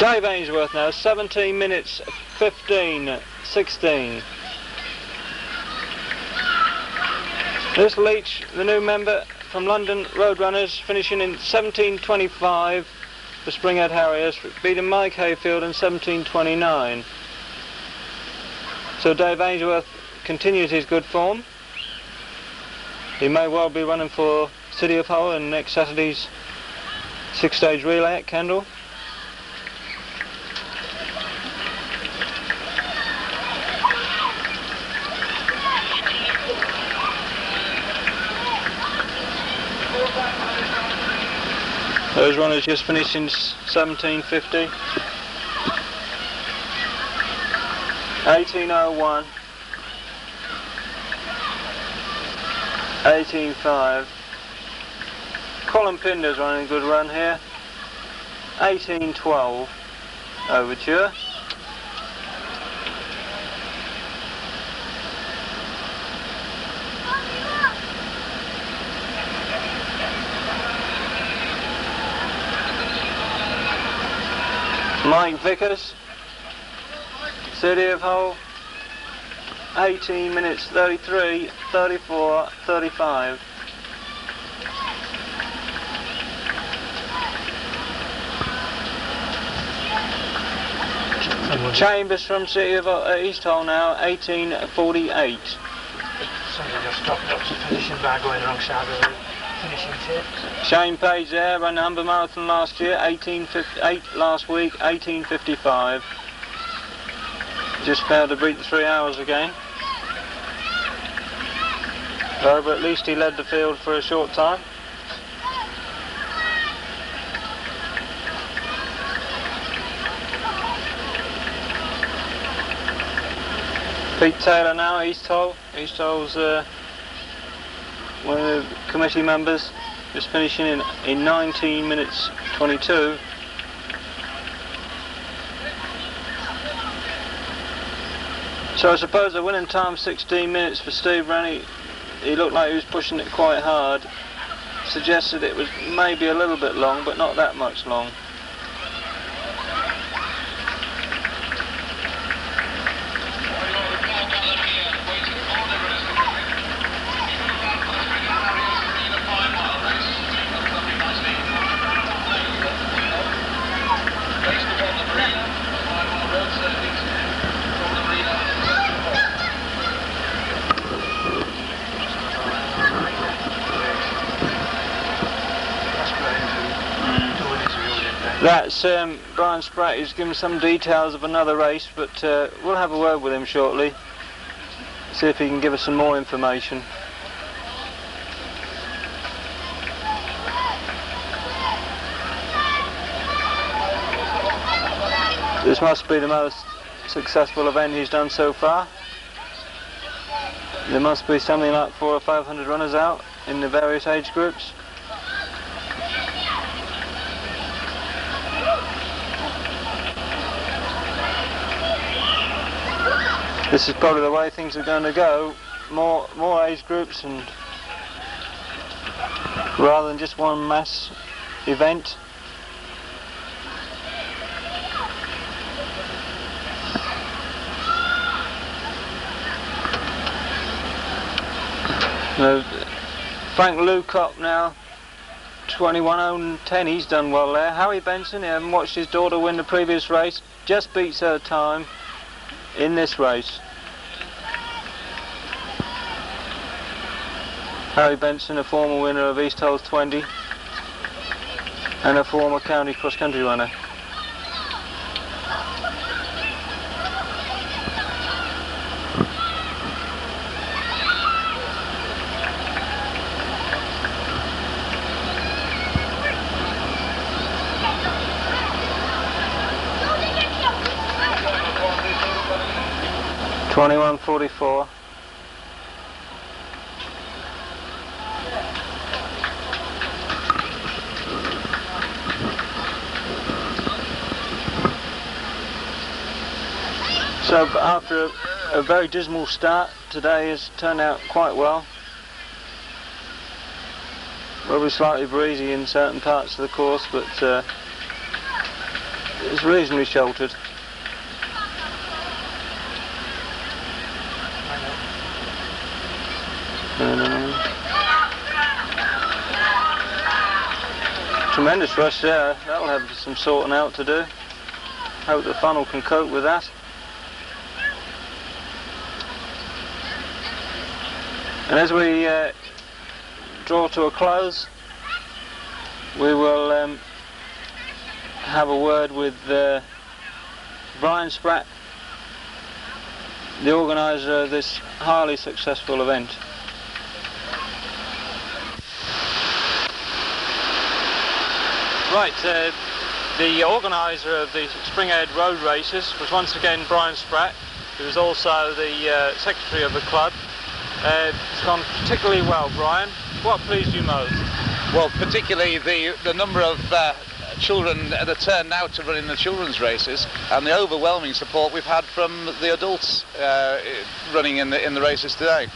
Dave Ainsworth now, 17 minutes 15:16. This Leach, the new member from London Roadrunners, finishing in 17:25 for Springhead Harriers, beating Mike Hayfield in 17:29. So Dave Ainsworth continues his good form. He may well be running for City of Hull in next Saturday's 6-stage relay at Kendal. Those runners just finished in 17:50, 18:01, 18:05. Colin Pinder's running a good run here. 18:12 Overture. Mike Vickers, City of Hull, 18 minutes 33, 34, 35. Chambers from City of East Hull now, 18:48. Somebody just stopped up to finishing by going wrong side of the finishing tip. Shane Page there, ran the Humber Marathon last year, 18:58 last week, 18:55. Just failed to beat the 3 hours again. But at least he led the field for a short time. Pete Taylor now, East Hull. East Hull's one of the committee members, just finishing in 19 minutes 22. So I suppose the winning time 16 minutes for Steve Rennie. He looked like he was pushing it quite hard. Suggested it was maybe a little bit long, but not that much long. That's Brian Spratt. He's given some details of another race, but we'll have a word with him shortly, see if he can give us some more information. This must be the most successful event he's done so far. There must be something like 400 or 500 runners out in the various age groups. This is probably the way things are going to go. More age groups, and rather than just one mass event. Frank Lucop now, 21:10. He's done well there. Harry Benson, I haven't watched his daughter win the previous race, just beats her time in this race. Harry Benson, a former winner of East Hull's 20 and a former county cross-country runner. (21:44). So after a very dismal start, today has turned out quite well. Probably slightly breezy in certain parts of the course, but it's reasonably sheltered. Tremendous rush there. That'll have some sorting out to do. Hope the funnel can cope with that. And as we draw to a close, we will have a word with Brian Spratt, the organiser of this highly successful event. Right, the organiser of the Springhead road races was once again Brian Spratt, who is also the secretary of the club. It's gone particularly well, Brian. What pleased you most? Well, particularly the number of children that turned out to run in the children's races, and the overwhelming support we've had from the adults running in the races today.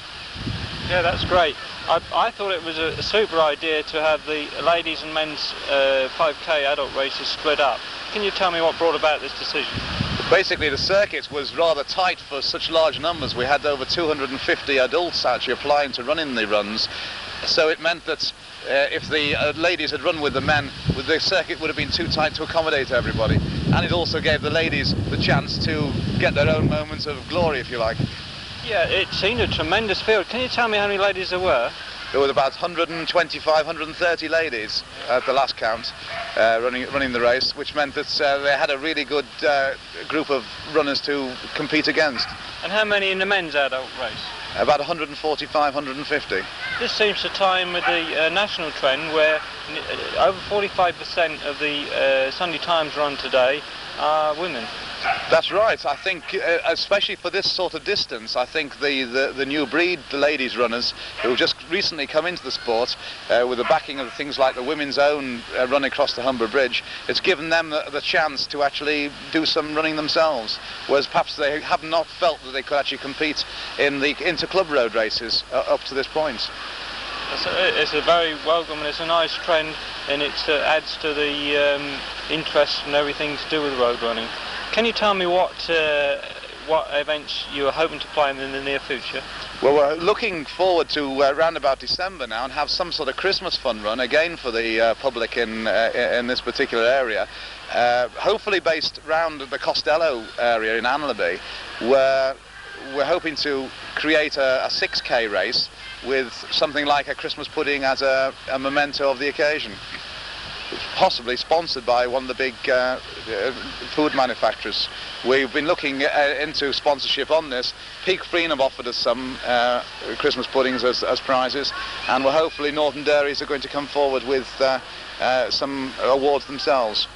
Yeah, that's great. I thought it was a super idea to have the ladies and men's 5k adult races split up. Can you tell me what brought about this decision? Basically, the circuit was rather tight for such large numbers. We had over 250 adults actually applying to run in the runs, so it meant that if the ladies had run with the men, the circuit would have been too tight to accommodate everybody. And it also gave the ladies the chance to get their own moments of glory, if you like. Yeah, it seemed a tremendous field. Can you tell me how many ladies there were? There were about 125, 130 ladies at the last count running the race, which meant that they had a really good group of runners to compete against. And how many in the men's adult race? About 145, 150. This seems to tie in with the national trend where over 45% of the Sunday Times run today are women. That's right. I think, especially for this sort of distance, I think the new breed, the ladies runners, who have just recently come into the sport, with the backing of things like the women's own run across the Humber Bridge, it's given them the chance to actually do some running themselves, whereas perhaps they have not felt that they could actually compete in the inter-club road races up to this point. It's a very welcome and it's a nice trend, and it adds to the interest and everything to do with road running. Can you tell me what events you are hoping to play in the near future? Well, we're looking forward to around about December now and have some sort of Christmas fun run again for the public in this particular area, hopefully based round the Costello area in Anlaby, where we're hoping to create a 6k race with something like a Christmas pudding as a memento of the occasion. Possibly sponsored by one of the big food manufacturers. We've been looking into sponsorship on this. Peak Freenham offered us some Christmas puddings as prizes, and we're hopefully Northern Dairies are going to come forward with some awards themselves.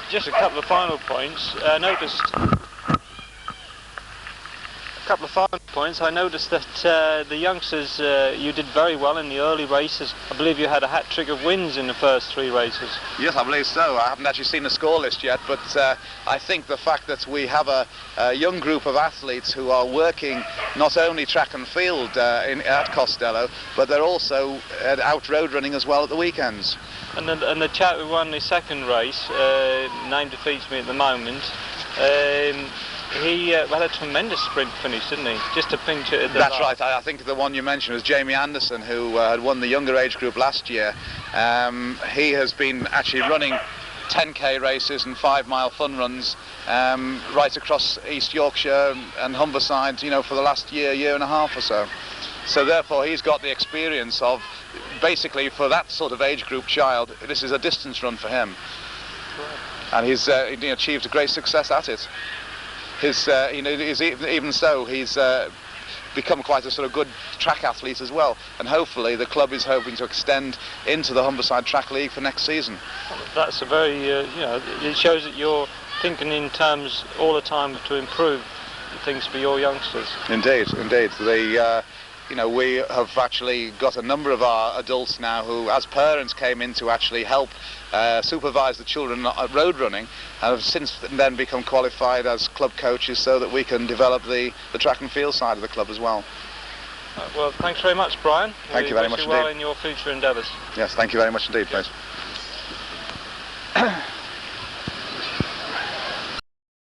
Just a couple of final points. I noticed that the youngsters, you did very well in the early races. I believe you had a hat-trick of wins in the first 3 races. Yes, I believe so. I haven't actually seen the score list yet, but I think the fact that we have a young group of athletes who are working not only track and field at Costello, but they're also out road running as well at the weekends. And the chap who won the second race, name defeats me at the moment, he had a tremendous sprint finish, didn't he? Just to pinch it at the That's right. I think the one you mentioned was Jamie Anderson, who had won the younger age group last year. He has been actually running 10k races and 5-mile fun runs right across East Yorkshire and Humberside, you know, for the last year and a half or so. So therefore he's got the experience of, basically for that sort of age group child, this is a distance run for him. And he's he achieved a great success at it. Even so, he's become quite a sort of good track athlete as well, and hopefully the club is hoping to extend into the Humberside Track League for next season. That's a very, it shows that you're thinking in terms all the time to improve things for your youngsters. Indeed, indeed. We have actually got a number of our adults now who, as parents, came in to actually help supervise the children at road running, and have since then become qualified as club coaches so that we can develop the track and field side of the club as well. Well, thanks very much, Brian. Thank you very much indeed. Well in your future endeavours. Yes, thank you very much indeed, please.